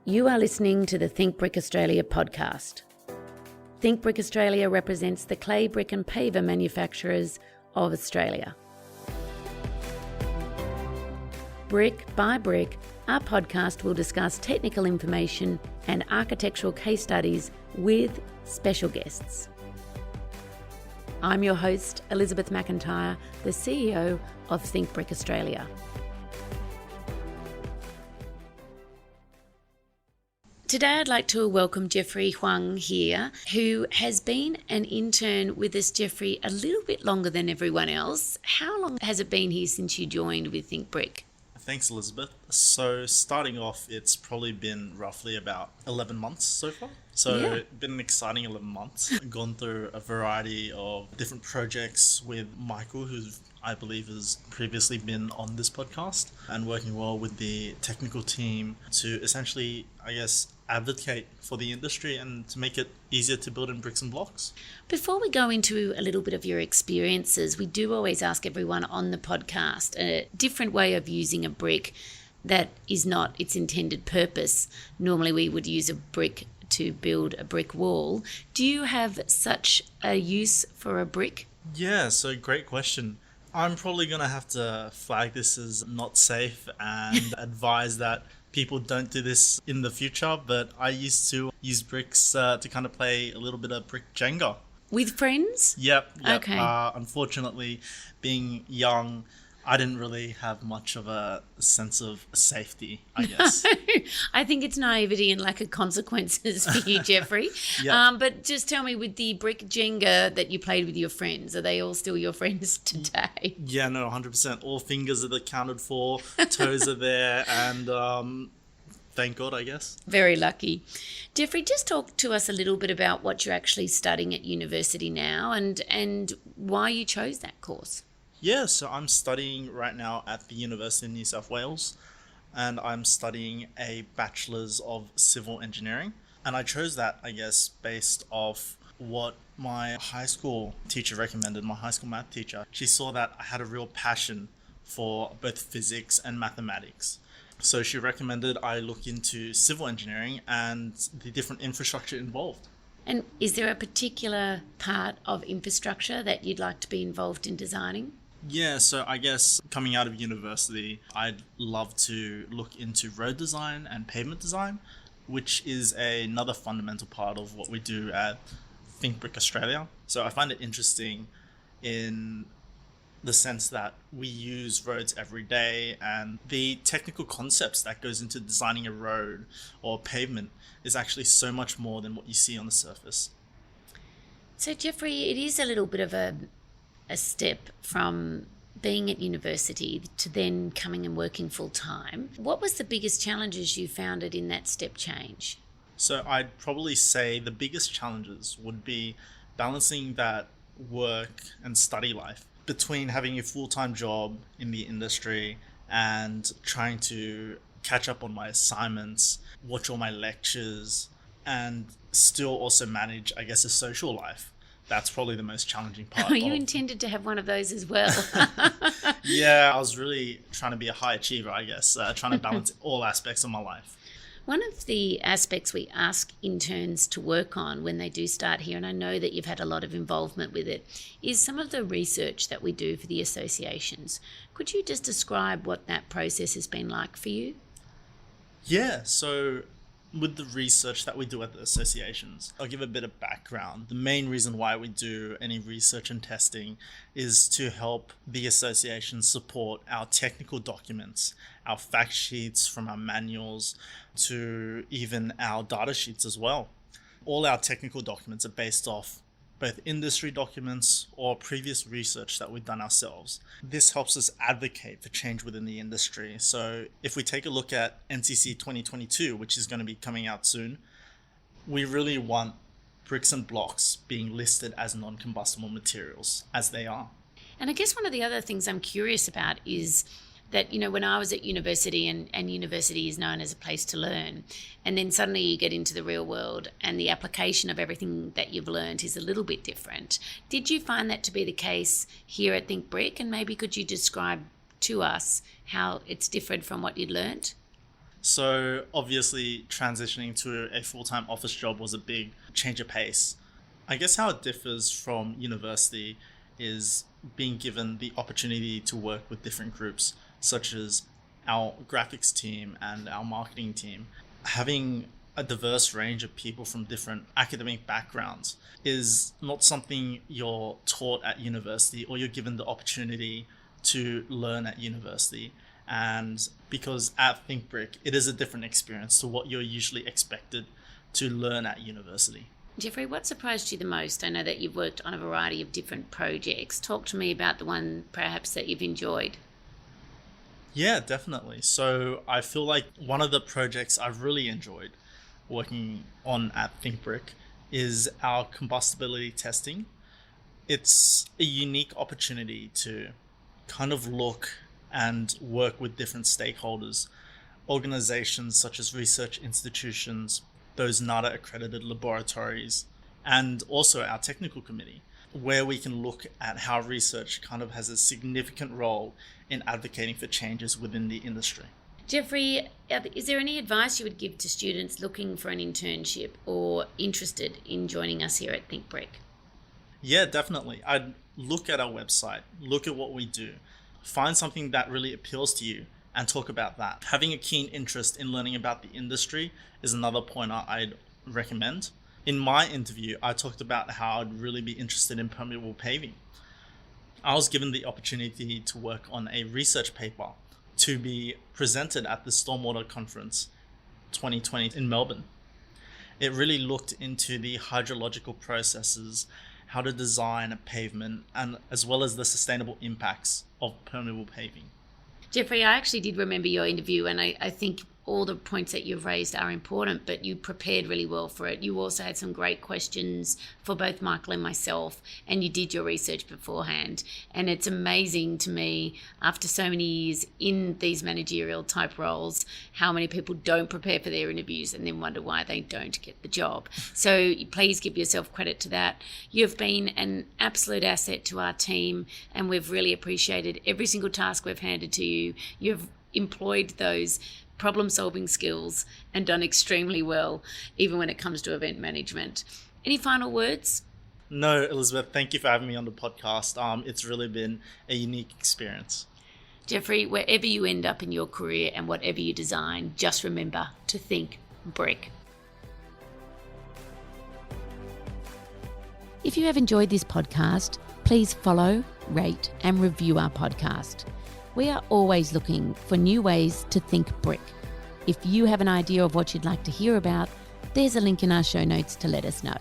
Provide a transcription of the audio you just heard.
You are listening to the Think Brick Australia podcast. Think Brick Australia represents the clay, brick and paver manufacturers of Australia. Brick by brick, our podcast will discuss technical information and architectural case studies with special guests. I'm your host, Elizabeth McIntyre, the CEO of Think Brick Australia. Today I'd like to welcome Jeffrey Huang here, who has been an intern with us, Jeffrey, a little bit longer than everyone else. How long has it been here since you joined with Think Brick? Thanks, Elizabeth. So starting off, it's probably been roughly about 11 months so far. It's been an exciting 11 months. Gone through a variety of different projects with Michael, who I believe has previously been on this podcast, and working well with the technical team to essentially, advocate for the industry and to make it easier to build in bricks and blocks. Before we go into a little bit of your experiences, we do always ask everyone on the podcast a different way of using a brick that is not its intended purpose. Normally we would use a brick to build a brick wall. Do you have such a use for a brick? Yeah, so great question. I'm probably going to have to flag this as not safe and advise that people don't do this in the future, but I used to use bricks to kind of play a little bit of brick Jenga. With friends? Yep. Okay. Unfortunately, being young, I didn't really have much of a sense of safety, I guess. I think it's naivety and lack of consequences for you, Jeffrey. But just tell me, with the brick Jenga that you played with your friends, are they all still your friends today? Yeah, no, 100%. All fingers are accounted for, toes are there, and thank God, I guess. Very lucky. Jeffrey, just talk to us a little bit about what you're actually studying at university now and why you chose that course. Yeah, so I'm studying right now at the University of New South Wales, and I'm studying a Bachelor's of Civil Engineering. And I chose that, based off what my high school teacher recommended, my high school math teacher. She saw that I had a real passion for both physics and mathematics. So she recommended I look into civil engineering and the different infrastructure involved. And is there a particular part of infrastructure that you'd like to be involved in designing? Yeah, so I guess coming out of university, I'd love to look into road design and pavement design, which is another fundamental part of what we do at Think Brick Australia. So I find it interesting in the sense that we use roads every day, and the technical concepts that goes into designing a road or pavement is actually so much more than what you see on the surface. So Jeffrey, it is a little bit of a step from being at university to then coming and working full time. What was the biggest challenges you found it in that step change? So I'd probably say the biggest challenges would be balancing that work and study life between having a full-time job in the industry and trying to catch up on my assignments, watch all my lectures, and still also manage, a social life. That's probably the most challenging part. Oh, you intended to have one of those as well. Yeah, I was really trying to be a high achiever, trying to balance all aspects of my life. One of the aspects we ask interns to work on when they do start here, and I know that you've had a lot of involvement with it, is some of the research that we do for the associations. Could you just describe what that process has been like for you? Yeah, so with the research that we do at the associations, I'll give a bit of background. The main reason why we do any research and testing is to help the association support our technical documents, our fact sheets from our manuals to even our data sheets as well. All our technical documents are based off both industry documents or previous research that we've done ourselves. This helps us advocate for change within the industry. So if we take a look at NCC 2022, which is going to be coming out soon, we really want bricks and blocks being listed as non-combustible materials, as they are. And I guess one of the other things I'm curious about is that, when I was at university, and university is known as a place to learn, and then suddenly you get into the real world and the application of everything that you've learned is a little bit different. Did you find that to be the case here at Think Brick? And maybe could you describe to us how it's different from what you'd learned? So obviously transitioning to a full-time office job was a big change of pace. I guess how it differs from university is being given the opportunity to work with different groups, such as our graphics team and our marketing team. Having a diverse range of people from different academic backgrounds is not something you're taught at university or you're given the opportunity to learn at university. And because at ThinkBrick, it is a different experience to what you're usually expected to learn at university. Jeffrey, what surprised you the most? I know that you've worked on a variety of different projects. Talk to me about the one perhaps that you've enjoyed. Yeah, definitely. So I feel like one of the projects I've really enjoyed working on at ThinkBrick is our combustibility testing. It's a unique opportunity to kind of look and work with different stakeholders, organizations such as research institutions, those NADA accredited laboratories, and also our technical committee, where we can look at how research kind of has a significant role in advocating for changes within the industry. Jeffrey, is there any advice you would give to students looking for an internship or interested in joining us here at ThinkBrick? Yeah, definitely. I'd look at our website, look at what we do, find something that really appeals to you and talk about that. Having a keen interest in learning about the industry is another point I'd recommend. In my interview, I talked about how I'd really be interested in permeable paving. I was given the opportunity to work on a research paper to be presented at the Stormwater Conference 2020 in Melbourne. It really looked into the hydrological processes, how to design a pavement, and as well as the sustainable impacts of permeable paving. Jeffrey, I actually did remember your interview, and I think all the points that you've raised are important, but you prepared really well for it. You also had some great questions for both Michael and myself, and you did your research beforehand. And it's amazing to me, after so many years in these managerial type roles, how many people don't prepare for their interviews and then wonder why they don't get the job. So please give yourself credit to that. You've been an absolute asset to our team, and we've really appreciated every single task we've handed to you. You've employed those problem-solving skills and done extremely well, even when it comes to event management. Any final words? No, Elizabeth, thank you for having me on the podcast. It's really been a unique experience. Jeffrey, wherever you end up in your career and whatever you design, just remember to think brick. If you have enjoyed this podcast, please follow, rate, and review our podcast. We are always looking for new ways to think brick. If you have an idea of what you'd like to hear about, there's a link in our show notes to let us know.